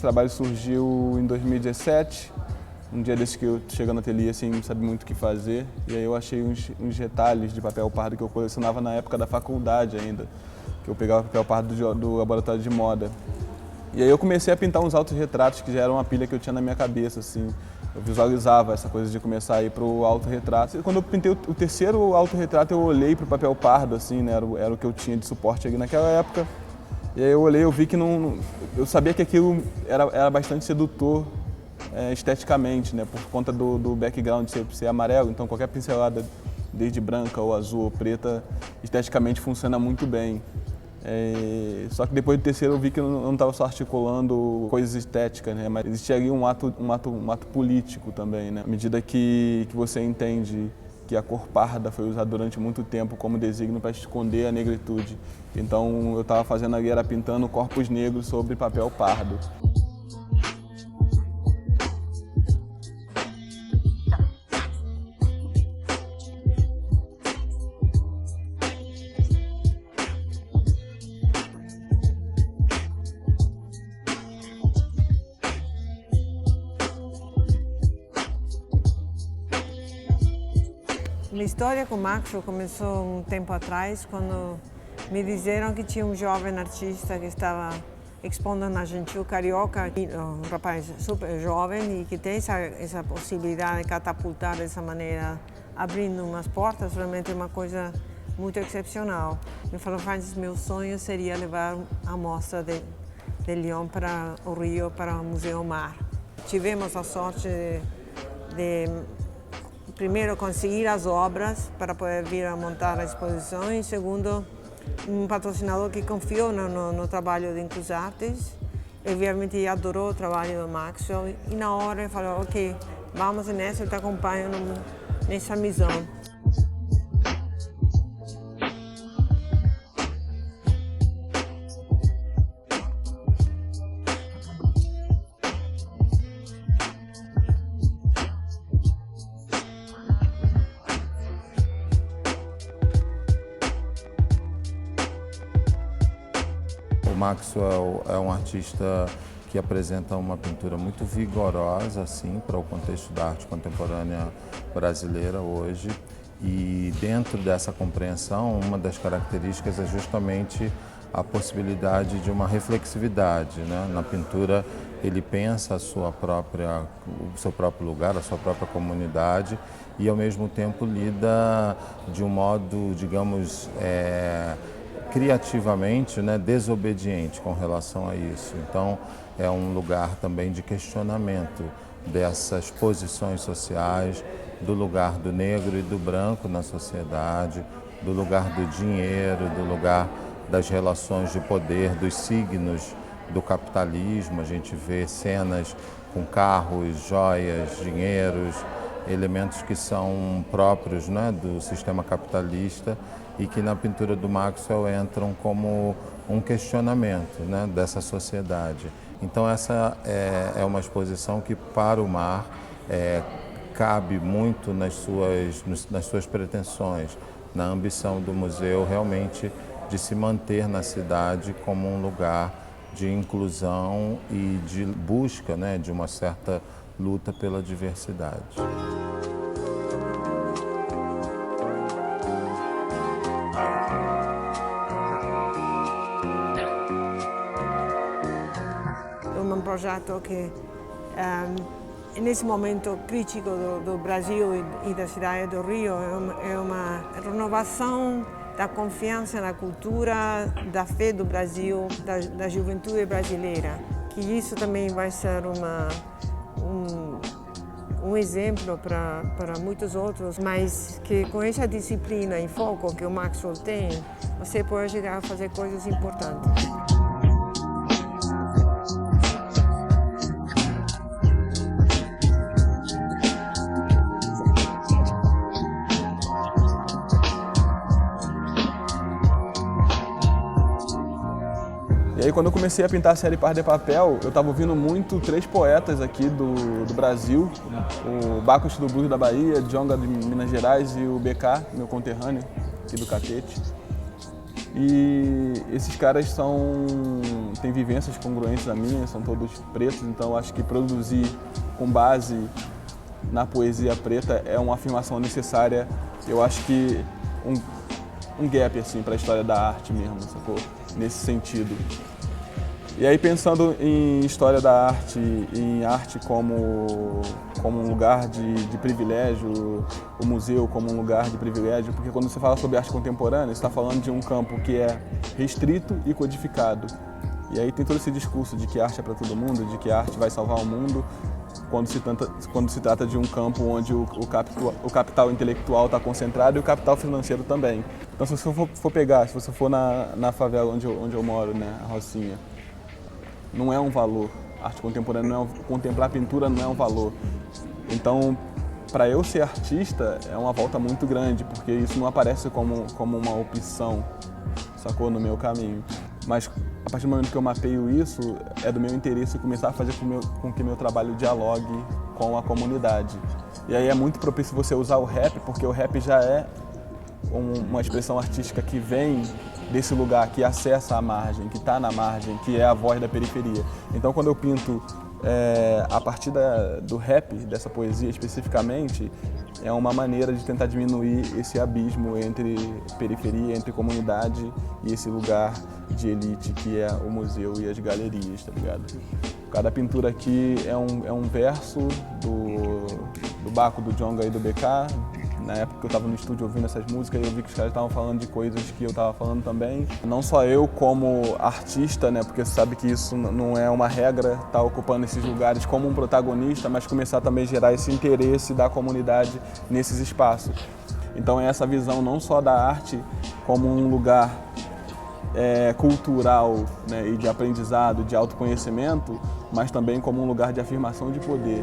trabalho surgiu em 2017, um dia desse que eu chegando no ateliê assim, não sabia muito o que fazer, e aí eu achei uns retalhos de papel pardo que eu colecionava na época da faculdade ainda, que eu pegava papel pardo do laboratório de moda. E aí eu comecei a pintar uns autorretratos que já era uma pilha que eu tinha na minha cabeça, assim. Eu visualizava essa coisa de começar a ir para o autorretrato. Quando eu pintei o terceiro autorretrato, eu olhei para o papel pardo, assim, né? Era o que eu tinha de suporte ali naquela época. E aí eu olhei, eu vi que não... Eu sabia que aquilo era bastante sedutor esteticamente, né? Por conta do background ser amarelo, então qualquer pincelada, desde branca ou azul ou preta, esteticamente funciona muito bem. Só que depois do terceiro eu vi que eu não estava só articulando coisas estéticas, né? Mas existia ali um ato político também, né? À medida que você entende que a cor parda foi usada durante muito tempo como designo para esconder a negritude. Então eu estava fazendo ali, era pintando corpos negros sobre papel pardo. Minha história com o Maxwell começou um tempo atrás, quando me disseram que tinha um jovem artista que estava expondo na Gentil Carioca, um rapaz super jovem e que tem essa possibilidade de catapultar dessa maneira, abrindo umas portas, realmente é uma coisa muito excepcional. Me falou, Francis, meu sonho seria levar a mostra de Lyon para o Rio, para o Museu Mar. Tivemos a sorte de primeiro, conseguir as obras para poder vir a montar a exposição e, segundo, um patrocinador que confiou no trabalho de Inclus Artes. Obviamente, adorou o trabalho do Maxwell e, na hora, falou, ok, vamos nessa, eu te acompanho nessa missão. O Maxwell é um artista que apresenta uma pintura muito vigorosa assim, para o contexto da arte contemporânea brasileira hoje. E dentro dessa compreensão, uma das características é justamente a possibilidade de uma reflexividade, né? Na pintura ele pensa o seu próprio lugar, a sua própria comunidade e ao mesmo tempo lida de um modo, digamos, criativamente, né, desobediente com relação a isso. Então, é um lugar também de questionamento dessas posições sociais, do lugar do negro e do branco na sociedade, do lugar do dinheiro, do lugar das relações de poder, dos signos do capitalismo. A gente vê cenas com carros, joias, dinheiros, elementos que são próprios, né, do sistema capitalista e que na pintura do Maxwell entram como um questionamento, né, dessa sociedade. Então essa é uma exposição que para o Mar cabe muito nas suas pretensões, na ambição do museu realmente de se manter na cidade como um lugar de inclusão e de busca, né, de uma certa luta pela diversidade. Um projeto que, nesse momento crítico do Brasil e da cidade do Rio, é uma renovação da confiança na cultura, da fé do Brasil, da juventude brasileira. Que isso também vai ser um exemplo para muitos outros, mas que com essa disciplina e foco que o Maxwell tem, você pode chegar a fazer coisas importantes. E aí quando eu comecei a pintar a série Par de Papel, eu estava ouvindo muito três poetas aqui do Brasil, o Bacchus do Blues da Bahia, Djonga de Minas Gerais e o BK, meu conterrâneo aqui do Catete. E esses caras têm vivências congruentes à minha, são todos pretos, então eu acho que produzir com base na poesia preta é uma afirmação necessária. Eu acho que um gap assim, para a história da arte mesmo, sacou? Nesse sentido. E aí pensando em história da arte, em arte como um lugar de privilégio, o museu como um lugar de privilégio, porque quando você fala sobre arte contemporânea, você está falando de um campo que é restrito e codificado. E aí tem todo esse discurso de que arte é para todo mundo, de que a arte vai salvar o mundo, quando se trata de um campo onde o capital intelectual está concentrado e o capital financeiro também. Então se você se você for na favela onde eu moro, né, a Rocinha, não é um valor. Arte contemporânea não é contemplar a pintura não é um valor. Então, para eu ser artista, é uma volta muito grande, porque isso não aparece como uma opção, sacou, no meu caminho. Mas, a partir do momento que eu mapeio isso, é do meu interesse começar a fazer com que meu trabalho dialogue com a comunidade. E aí é muito propício você usar o rap, porque o rap já é uma expressão artística que vem desse lugar, que acessa a margem, que está na margem, que é a voz da periferia. Então, quando eu pinto a partir do rap, dessa poesia especificamente, é uma maneira de tentar diminuir esse abismo entre periferia, entre comunidade e esse lugar de elite que é o museu e as galerias, tá ligado? Cada pintura aqui é um verso do Baco, do Djonga e do BK. Na época que eu estava no estúdio ouvindo essas músicas, eu vi que os caras estavam falando de coisas que eu estava falando também. Não só eu como artista, né, porque você sabe que isso não é uma regra, estar ocupando esses lugares como um protagonista, mas começar também a gerar esse interesse da comunidade nesses espaços. Então é essa visão não só da arte como um lugar cultural, né, e de aprendizado, de autoconhecimento, mas também como um lugar de afirmação de poder.